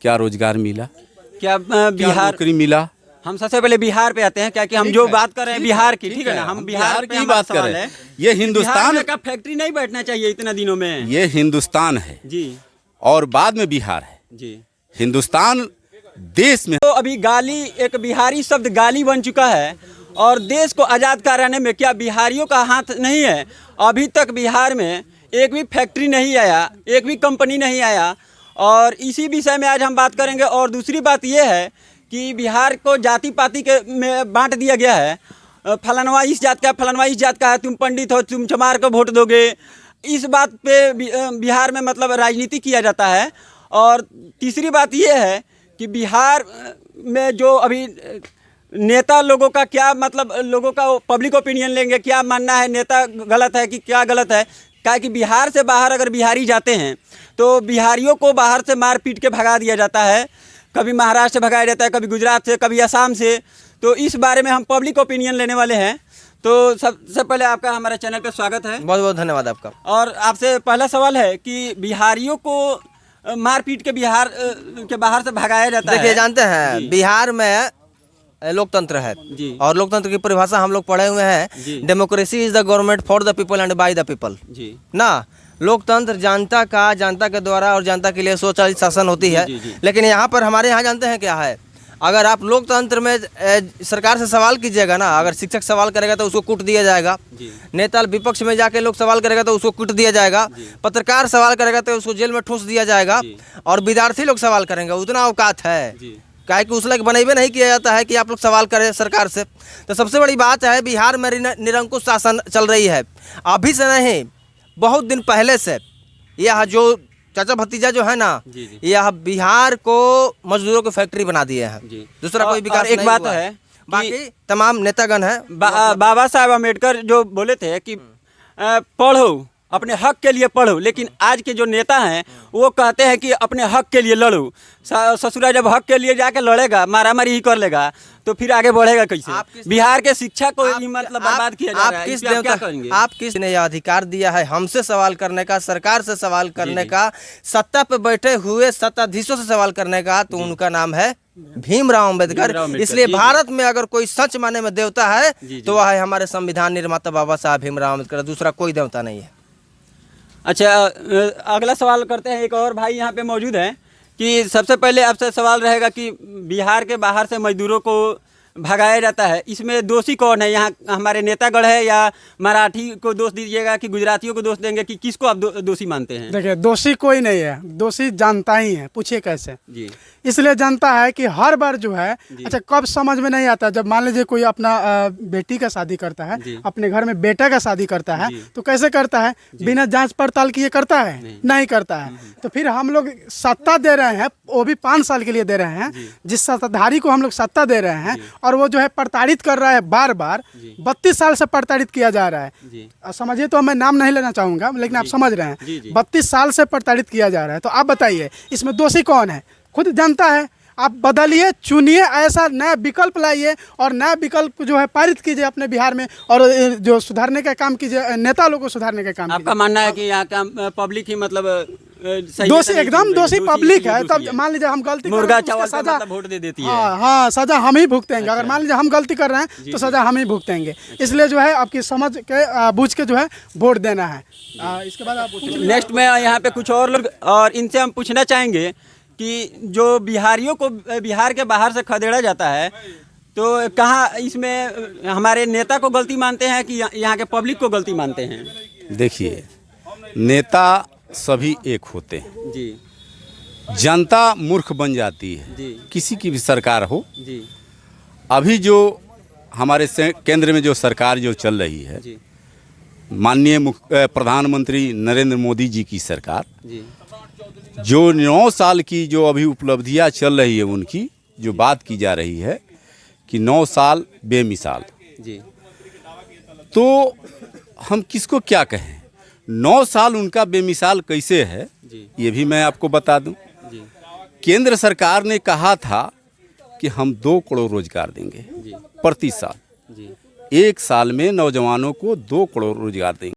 क्या रोजगार मिला, क्या क्या बिहार, नौकरी मिला? हम सबसे पहले बिहार पे आते हैं, क्या कि हम जो बात कर रहे हैं बिहार की, ठीक है ना, हम बिहार की बात कर रहे हैं। ये हिंदुस्तान का फैक्ट्री नहीं बैठना चाहिए इतना दिनों में। ये हिंदुस्तान है जी और बाद में बिहार है। जी। हिंदुस्तान देश में तो अभी गाली, एक बिहारी शब्द गाली बन चुका है, और देश को आज़ाद कराने में क्या बिहारियों का हाथ नहीं है? अभी तक बिहार में एक भी फैक्ट्री नहीं आया, एक भी कंपनी नहीं आया, और इसी विषय में आज हम बात करेंगे। और दूसरी बात यह है कि बिहार को जाति पाति के में बांट दिया गया है। फलानवा इस जात का, फलानवा इस जात का है, तुम पंडित हो, तुम चमार को वोट दोगे, इस बात पे बिहार में मतलब राजनीति किया जाता है। और तीसरी बात यह है कि बिहार में जो अभी नेता लोगों का क्या मतलब, लोगों का पब्लिक ओपिनियन लेंगे, क्या मानना है, नेता गलत है कि क्या गलत है। क्या कि बिहार से बाहर अगर बिहारी जाते हैं तो बिहारियों को बाहर से मार पीट के भगा दिया जाता है, कभी महाराष्ट्र से भगाया जाता है, कभी गुजरात से, कभी असम से। तो इस बारे में हम पब्लिक ओपिनियन लेने वाले हैं। तो सबसे पहले आपका हमारे चैनल पे स्वागत है। बहुत बहुत धन्यवाद आपका। और आपसे पहला सवाल है कि बिहारियों को मार पीट के बिहार के बाहर से भगाया जाता है। देखिए, जानते हैं बिहार में लोकतंत्र है जी। और लोकतंत्र की परिभाषा हम लोग पढ़े हुए हैं, democracy is the government for the people and by the people जी ना। लोकतंत्र जनता का, जनता के द्वारा और जनता के लिए स्वचालित शासन होती है। लेकिन यहाँ पर हमारे यहाँ जानते हैं क्या है, अगर आप लोकतंत्र में सरकार से सवाल कीजिएगा ना, अगर शिक्षक सवाल करेगा तो उसको कूट दिया जाएगा, नेता विपक्ष में जाके लोग सवाल करेगा तो उसको कूट दिया जाएगा, पत्रकार सवाल करेगा तो उसको जेल में ठूस दिया जाएगा, और विद्यार्थी लोग सवाल करेंगे, उतना औकात है क्या कि उस लायक बनेबे नहीं किया जाता है कि आप लोग सवाल करें सरकार से। तो सबसे बड़ी बात है, बिहार में निरंकुश शासन चल रही है। अभी से नहीं, बहुत दिन पहले से यह जो चाचा भतीजा जो है ना, यह बिहार को मजदूरों की फैक्ट्री बना दिए हैं। दूसरा कोई विकास एक बात है, बाकी तमाम नेतागण है। बाबा साहब अम्बेडकर जो बोले थे कि पढ़ो, अपने हक के लिए पढ़ो, लेकिन आज के जो नेता हैं वो कहते हैं कि अपने हक के लिए लड़ो। ससुरा जब हक के लिए जाके लड़ेगा, मारामारी ही कर लेगा, तो फिर आगे बढ़ेगा कैसे? बिहार के शिक्षा को मतलब बर्बाद किया जा रहा है। किस क्या करेंगे? आप किस ने यह अधिकार दिया है हमसे सवाल करने का, सरकार से सवाल करने का, सत्ता पे बैठे हुए सत्ताधीशों से सवाल करने का? तो उनका नाम है भीमराव अम्बेडकर। इसलिए भारत में अगर कोई सच माने में देवता है तो वह है हमारे संविधान निर्माता बाबा साहब भीमराव अम्बेडकर, दूसरा कोई देवता नहीं है। अच्छा, अगला सवाल करते हैं। एक और भाई यहाँ पे मौजूद हैं कि सबसे पहले आपसे सवाल रहेगा कि बिहार के बाहर से मजदूरों को भगाया जाता है, इसमें दोषी कौन है? यहाँ हमारे नेतागढ़ है, या मराठी को दोष दीजिएगा कि गुजरातियों को दोष देंगे, कि किसको आप दोषी मानते हैं? देखिए, दोषी कोई नहीं है, दोषी जनता ही है। पूछिए कैसे? जी। इसलिए जनता है कि हर बार जो है, अच्छा कब समझ में नहीं आता, जब मान लीजिए कोई अपना बेटी का शादी करता है, अपने घर में बेटा का शादी करता है, तो कैसे करता है? बिना जांच पड़ताल किए करता है? नहीं करता है। तो फिर हम लोग सत्ता दे रहे हैं, वो भी 5 साल के लिए दे रहे हैं, जिस सत्ताधारी को हम लोग सत्ता दे रहे हैं, और वो जो है प्रताड़ित कर रहा है बार बार। 32 साल से प्रताड़ित किया जा रहा है। समझिए, तो मैं नाम नहीं लेना चाहूँगा, लेकिन आप समझ रहे हैं, 32 साल से प्रताड़ित किया जा रहा है। तो आप बताइए, इसमें दोषी कौन है? खुद जनता है। आप बदलिए, चुनिए, ऐसा नया विकल्प लाइए, और नया विकल्प जो है पारित कीजिए अपने बिहार में, और जो सुधारने का काम कीजिए, नेता लोगों को सुधारने का काम। आपका मानना है कि यहाँ का पब्लिक ही मतलब दोषी, एकदम दोषी पब्लिक है। तब मान लीजिए हम गलती, मुर्गा चावल सजा वोट दे देती है। हाँ, सजा हम ही भुगतेंगे। अगर मान लीजिए हम गलती कर रहे हैं तो सजा हम ही भुगतेंगे। इसलिए जो है आपकी समझ के बूझ के जो है वोट देना है। इसके बाद आप नेक्स्ट में यहाँ पे कुछ और लोग, और इनसे हम पूछना चाहेंगे कि जो बिहारियों को बिहार के बाहर से खदेड़ा जाता है, तो कहाँ इसमें हमारे नेता को गलती मानते हैं कि यहाँ के पब्लिक को गलती मानते हैं? देखिए, नेता सभी एक होते हैं जी। जनता मूर्ख बन जाती है जी। किसी की भी सरकार हो जी। अभी जो हमारे केंद्र में जो सरकार जो चल रही है, माननीय प्रधानमंत्री नरेंद्र मोदी जी की सरकार, जो 9 साल की जो अभी उपलब्धियां चल रही है, उनकी जो बात की जा रही है कि 9 साल बेमिसाल जी। तो हम किसको क्या कहें? 9 साल उनका बेमिसाल कैसे है ये भी मैं आपको बता दूं। केंद्र सरकार ने कहा था कि हम 2 करोड़ रोजगार देंगे प्रति साल। 1 साल में नौजवानों को 2 करोड़ रोजगार देंगे।